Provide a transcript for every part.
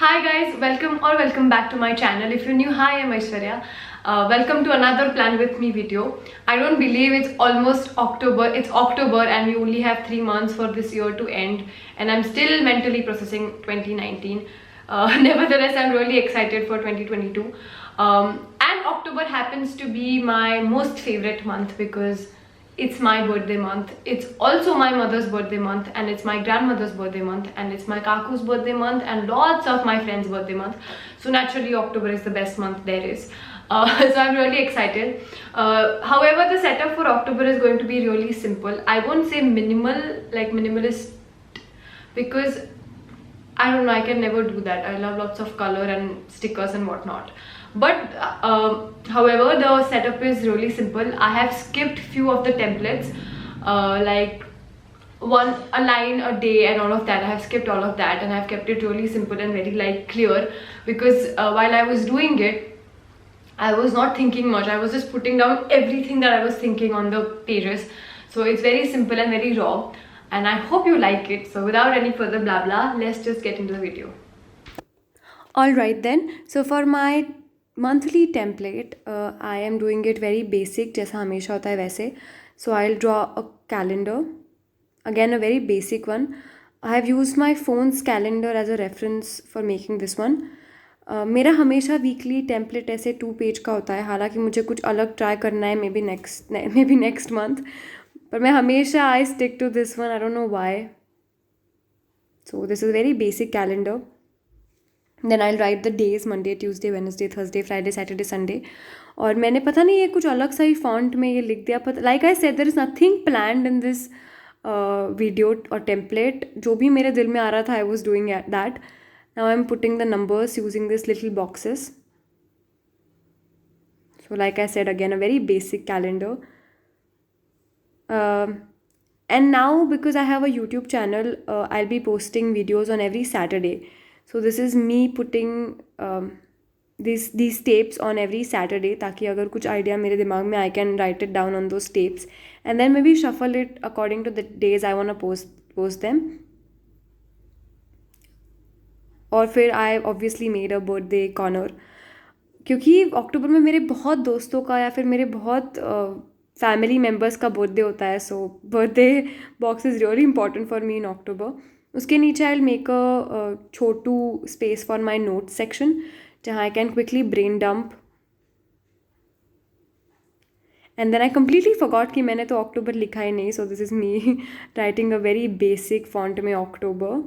Hi guys, welcome back to my channel. If you're new, hi, I'm Aishwarya. Welcome to another Plan With Me video. I don't believe it's almost October. It's October and we only have 3 months for this year to end, and I'm still mentally processing 2019. Nevertheless, I'm really excited for 2022. And October happens to be my most favorite month because it's my birthday month. It's also my mother's birthday month, and it's my grandmother's birthday month, and it's my kaku's birthday month, and lots of my friends' birthday month. So naturally, October is the best month there is. So I'm really excited. However, the setup for October is going to be really simple. I won't say minimalist, because I don't know, I can never do that. I love lots of color and stickers and whatnot. But however, the setup is really simple. I have skipped few of the templates, like a line a day and all of that. I have skipped all of that and I've kept it really simple and very clear, because while I was doing it, I was not thinking much. I was just putting down everything that I was thinking on the pages. So it's very simple and very raw, and I hope you like it. So without any further blah blah, let's just get into the video. Alright then, so for my monthly template, I am doing it very basic, जैसा हमेशा होता है वैसे. So I'll draw a calendar, again a very basic one. I have used my phone's calendar as a reference for making this one. मेरा हमेशा weekly template ऐसे 2 page का होता है, हालांकि मुझे कुछ अलग ट्राई करना है, मे बी नेक्स्ट मंथ, पर मैं हमेशा I stick to this one. I don't know why. So this is very basic calendar. Then I write the days, Monday, Tuesday, Wednesday, Thursday, Friday, Saturday, Sunday. और मैंने पता नहीं ये कुछ अलग सा ही फॉन्ट में ये लिख दिया, पता like I said there is nothing planned in this video और टेम्पलेट. जो भी मेरे दिल में आ रहा था, I was doing that. Now I am putting the numbers using this little boxes. So like I said, again a very basic calendar. And now because I have a YouTube channel, I'll be posting videos on every Saturday. So this is me putting these tapes on every Saturday, ताकि अगर कुछ idea मेरे दिमाग में, I can write it down on those tapes and then maybe shuffle it according to the days I wanna post them. और फिर I obviously made a birthday corner, क्योंकि अक्टूबर में मेरे बहुत दोस्तों का या फिर मेरे बहुत फैमिली मेम्बर्स का बर्थडे होता है. So birthday box is really important for me in October. उसके नीचे आई विल मेक अ छोटू space for my note section, जहाँ I can quickly brain dump. And then I completely forgot कि मैंने तो अक्टूबर लिखा ही नहीं. So this is me writing a very basic font में October.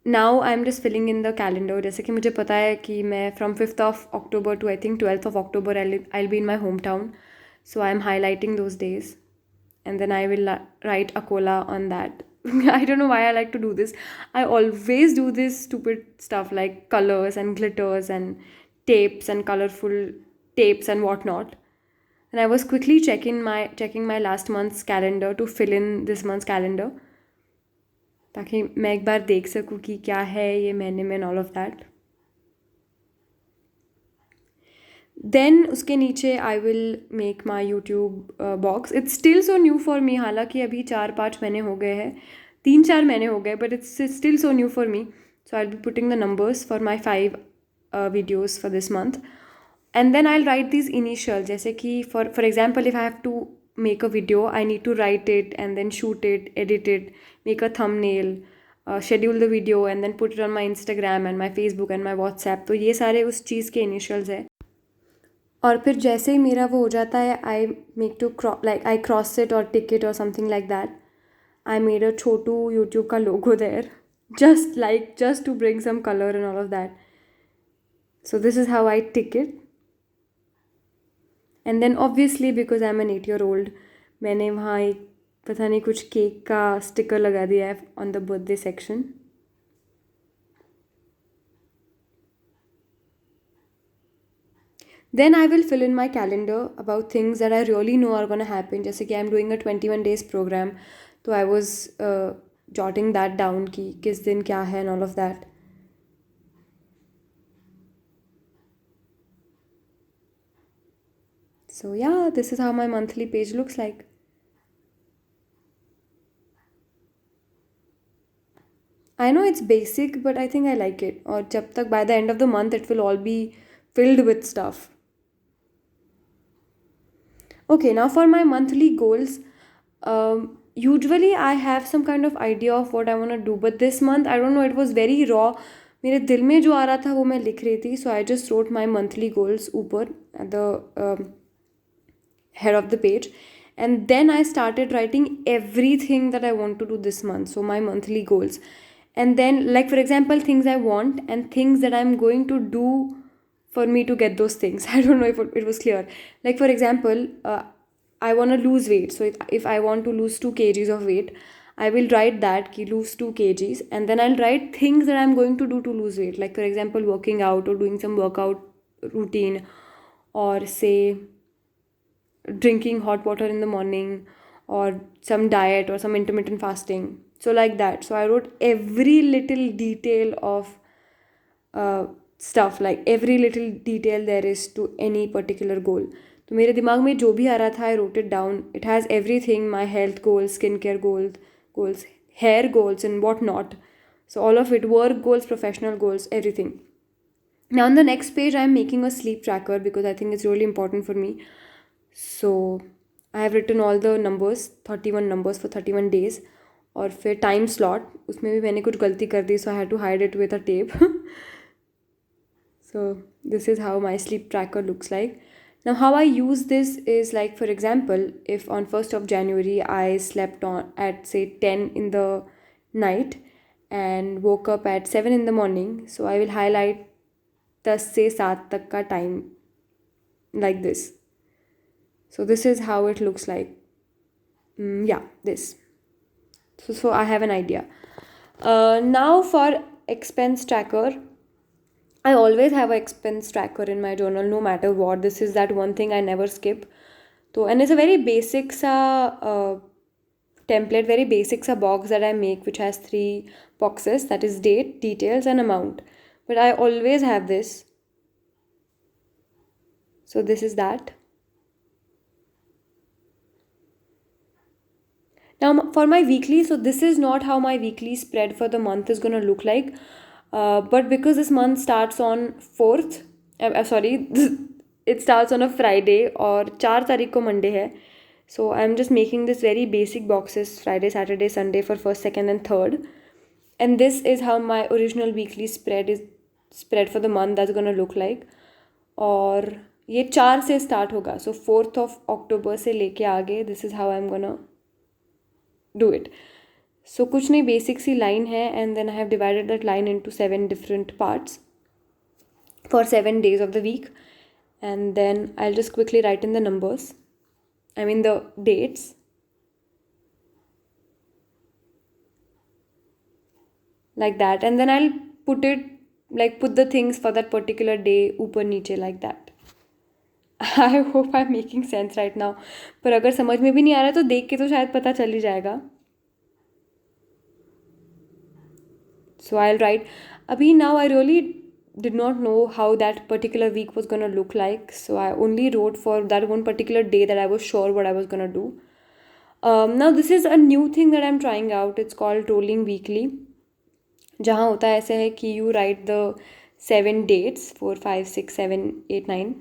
Now I am just filling in the calendar. जैसे कि मुझे पता है कि मैं from 5th of October to I think 12th of October I be in my home town. So I am highlighting those days and then I will write Akola on that. I don't know why I like to do this. I always do this stupid stuff like colors and glitters and tapes and colorful tapes and whatnot. And I was quickly checking my last month's calendar to fill in this month's calendar, ताकि मैं एक बार देख सकूँ कि क्या है ये महीने में, ऑल ऑफ दैट. देन उसके नीचे I will make my YouTube box. It's still so new for मी, हालांकि अभी 4-5 महीने हो गए हैं, 3-4 महीने हो गए, but it's still so new for me. So I will be putting the numbers for my 5 videos for this month. And then I will write this initial, जैसे कि for example if I have to make a video, I need to write it and then shoot it, edit it, make a thumbnail, schedule the video and then put it on my Instagram and my Facebook and my WhatsApp. तो ये सारे उस चीज़ के initials है. और फिर जैसे ही मेरा वो हो जाता है, I make to I cross it और टिक इट और something like that. I made a छोटू यूट्यूब का logo there, just to bring some color and all of that. So this is how I tick it. And then obviously because I am an 8-year-old, मैंने वहाँ एक पता नहीं कुछ cake का sticker लगा दिया है on the birthday section. Then I will fill in my calendar about things that I really know are gonna happen. जैसे कि I am doing a 21 days program, तो I was jotting that down कि किस दिन क्या है and all of that. So yeah, this is how my monthly page looks like. I know it's basic, but I think I like it. Or jab tak by the end of the month, it will all be filled with stuff. Okay, now for my monthly goals, usually I have some kind of idea of what I want to do, but this month I don't know, it was very raw. मेरे दिल में जो आ रहा था वो मैं लिख रही थी, so I just wrote my monthly goals ऊपर at the head of the page, and then I started writing everything that I want to do this month. So my monthly goals, and then like for example things I want and things that I'm going to do for me to get those things. I don't know if it was clear. Like for example, I want to lose weight. So if I want to lose 2 kgs of weight, I will write that ki lose 2 kgs, and then I'll write things that I'm going to do to lose weight. Like for example, working out or doing some workout routine, or say drinking hot water in the morning, or some diet or some intermittent fasting. So like that. So I wrote every little detail of stuff, like every little detail there is to any particular goal. तो मेरे दिमाग में जो भी आ रहा था, I wrote it down. It has everything: my health goals, skincare goals, hair goals, and what not. So all of it, work goals, professional goals, everything. Now on the next page, I'm making a sleep tracker because I think it's really important for me. So I have written all the numbers, 31 numbers for 31 days. और फिर time slot, उसमें भी मैंने कुछ गलती कर दी, so I had to hide it with a tape. So this is how my sleep tracker looks like. Now how I use this is, like for example, if on 1st of January I slept on at say 10 in the night and woke up at 7 in the morning, so I will highlight 10 से 7 तक का time like this. So this is how it looks like. Yeah, this. So I have an idea. Now for expense tracker, I always have an expense tracker in my journal no matter what. This is that one thing I never skip. So, and it's a very basic template, very basic box that I make, which has 3 boxes, that is date, details, and amount. But I always have this. So this is that. Now for my weekly, so this is not how my weekly spread for the month is going to look like. But because this month starts on 4th, sorry, it starts on a Friday, or 4 तारीख को Monday है. So I'm just making this very basic boxes, Friday, Saturday, Sunday for 1st, 2nd and 3rd. And this is how my original weekly spread for the month that's going to look like. और ये 4 से start होगा. So 4th of October से लेके आगे, this is how I'm gonna do it. So कुछ नहीं, basic सी line है, and then I have divided that line into 7 different parts for 7 days of the week, and then I'll just quickly write in the numbers, I mean the dates. Like that, and then I'll put the things for that particular day ऊपर नीचे like that. I hope I'm making sense right now. पर अगर समझ में भी नहीं आ रहा है तो देख के तो शायद पता चल ही जाएगा. So I'll write. Abhi now I really did not know how that particular week was gonna look like. So I only wrote for that one particular day that I was sure what I was gonna do. Now this is a new thing that I'm trying out. It's called rolling weekly. जहाँ होता है ऐसे है कि you write the 7 dates, 4, 5, 6, 7, 8, 9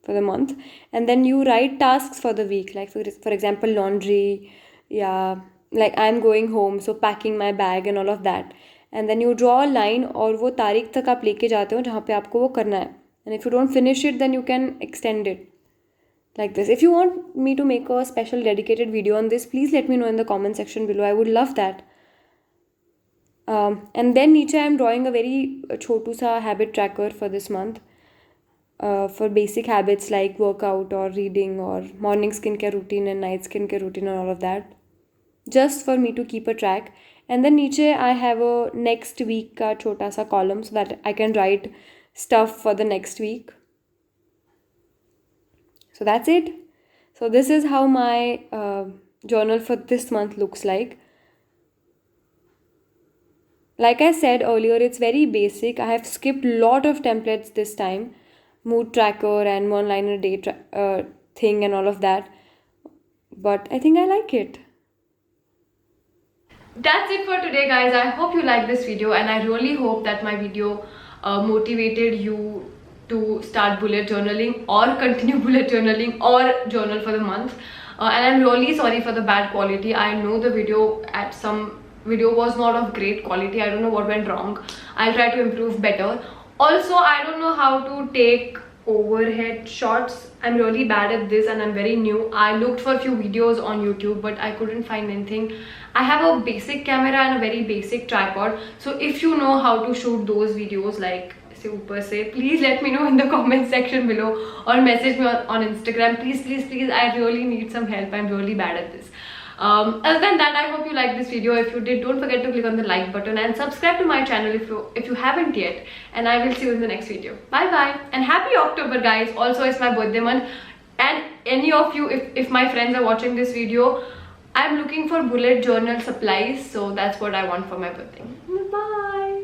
for the month, and then you write tasks for the week, like for example laundry, yeah, like I'm going home, so packing my bag and all of that, and then you draw a line और वो तारीख तक आप लेके जाते हो जहाँ पे आपको वो करना है, and if you don't finish it then you can extend it like this. If you want me to make a special dedicated video on this, please let me know in the comment section below. I would love that. And then नीचे I'm drawing a very छोटू सा habit tracker for this month, for basic habits like workout or reading or morning skincare routine and night skincare routine and all of that, just for me to keep a track. And then नीचे I have a next week का छोटा सा column so that I can write stuff for the next week. So that's it. So this is how my journal for this month looks like. Like I said earlier, it's very basic. I have skipped lot of templates this time, mood tracker and one liner day thing and all of that, but I think I like it. That's it for today, guys. I hope you liked this video, and I really hope that my video motivated you to start bullet journaling or continue bullet journaling or journal for the month. And I'm really sorry for the bad quality. I know the video was not of great quality. I don't know what went wrong. I'll try to improve better. Also, I don't know how to take overhead shots. I'm really bad at this and I'm very new. I looked for a few videos on YouTube, but I couldn't find anything. I have a basic camera and a very basic tripod, so if you know how to shoot those videos like super say, please let me know in the comment section below or message me on Instagram. Please, I really need some help. I'm really bad at this. Other than that, I hope you liked this video. If you did, don't forget to click on the like button and subscribe to my channel if you haven't yet. And I will see you in the next video. Bye bye and happy October, guys. Also, it's my birthday month, and any of you, if my friends are watching this video, I'm looking for bullet journal supplies, so that's what I want for my birthday. Bye.